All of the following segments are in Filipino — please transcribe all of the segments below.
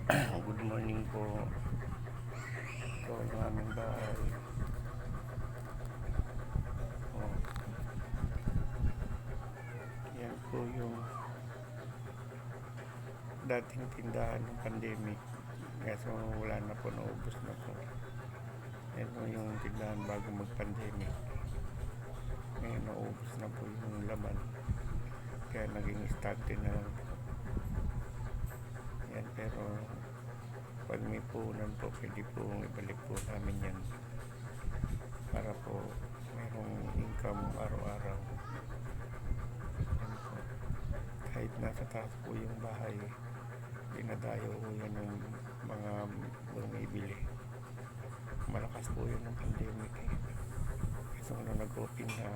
Good morning po. Ito ang aming bahay. Oh, yan po yung dating tindahan ng pandemic. Kaso wala na po, naubos na po. Yan po yung tindahan bago mag-pandemic. Ngayon naubos na po yung laman. Kaya naging stante na lang po. Yan, pero pag may puhunan po, pwede po ibalik po namin yan. Para po mayroong income araw-araw. Yan po. Kahit nasa taas po yung bahay, dinadayo po yan ng mga bumibili. Malakas po yun ng pandemic eh. Kasi nung nag-open na,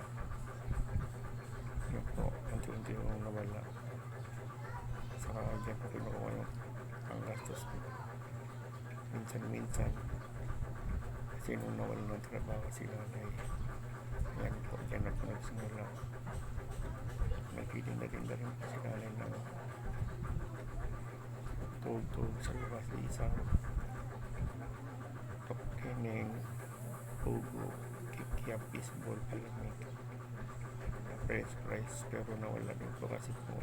yun po, unti-unti yung nawala. Saka dyan po kinukuha yung ang gastos ko. Minsan-minsan. Kasi nung nawala ng trabaho si nanay, yan po, dyan na po nagsimula. Nagtitinda-tinda rin po si nanay ng tug-tug sa labas sa isaw. Tokkeneng, pugo, kikiap, baseball, palamig, press price, pero nawala din po kasi po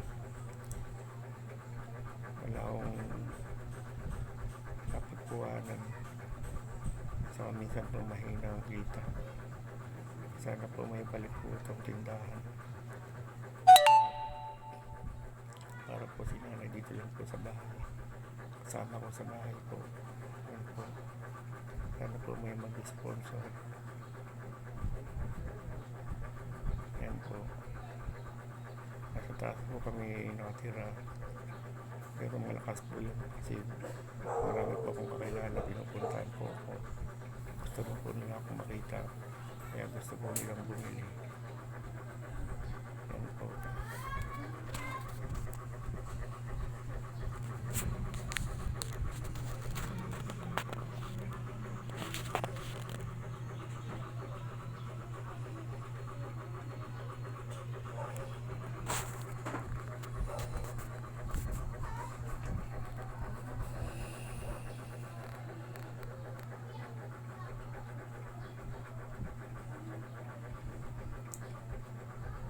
wala akong napagkuhanan. So minsan po mahina ang kita. Sana po may balik po itong tindahan para po si nanay dito lang po sa bahay, kasama ko sa bahay po. Yan po, sana po may mag-sponsor. Yan po, nasa taas po kami nakatira, pero malakas po yun kasi marami po akong kakilala, pinupuntahan po ako. Gusto po nila akong makita, kaya gusto po nilang bumili. Yan po.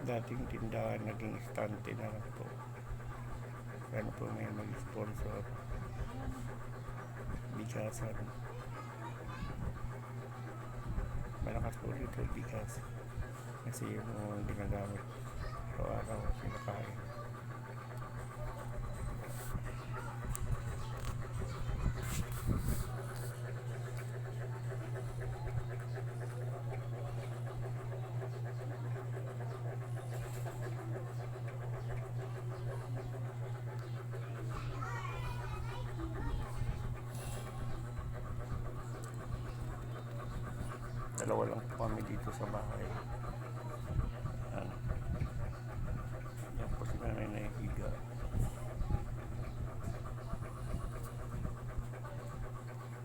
Dating tindahan, naging istante na lang po. Sana po may mag-sponsor. Bigasan. Malakas po dito bigas. Kasi yung ginagamit araw-araw pinakain. Dalawa lang po kami dito sa bahay. Yan po si nanay na higa.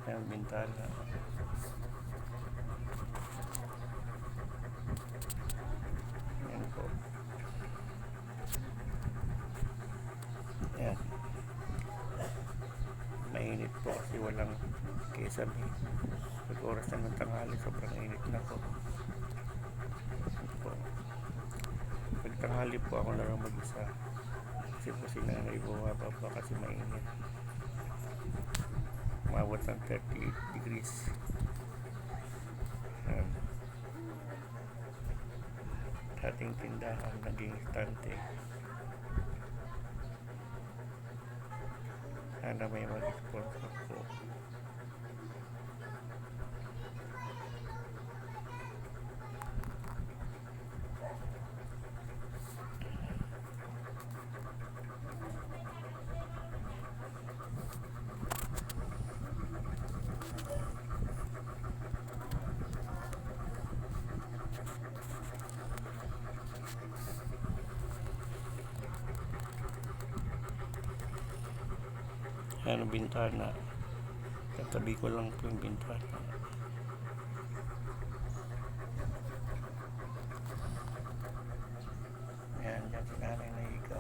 Yan, bintana. Yan po. Yan. Mainit po kasi walang kisame. Pag oras na ng tanghali, sobrang init na po. Pag tanghali po ako na lang mag-isa. Kasi po si nanay bumaba pa kasi mainit. Umabot ng 38 degrees. Dating tindahan, naging istante. Sana may mag-sponsor po. Yan ang bintana. Katabi ko lang po yung bintana. Yan, dyan si nanay na higa.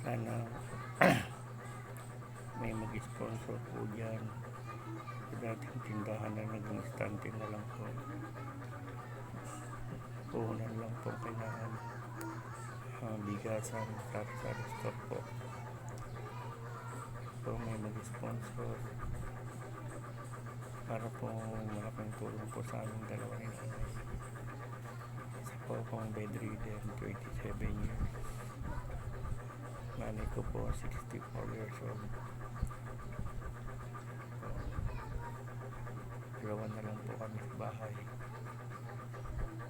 sana may mag-sponsor po dyan sa dating tindahan na naging stante na lang po. Puhunan lang po kailangan, bigasan, sari-sari store po. So may mag-sponsor para po malaking tulong po sa aming dalawa ni nanay. Isa po akong bedridden, 27 years. Nanay ko po 64 years old. Dalawa na lang po kami sa bahay.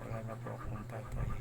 Wala na po akong tatay.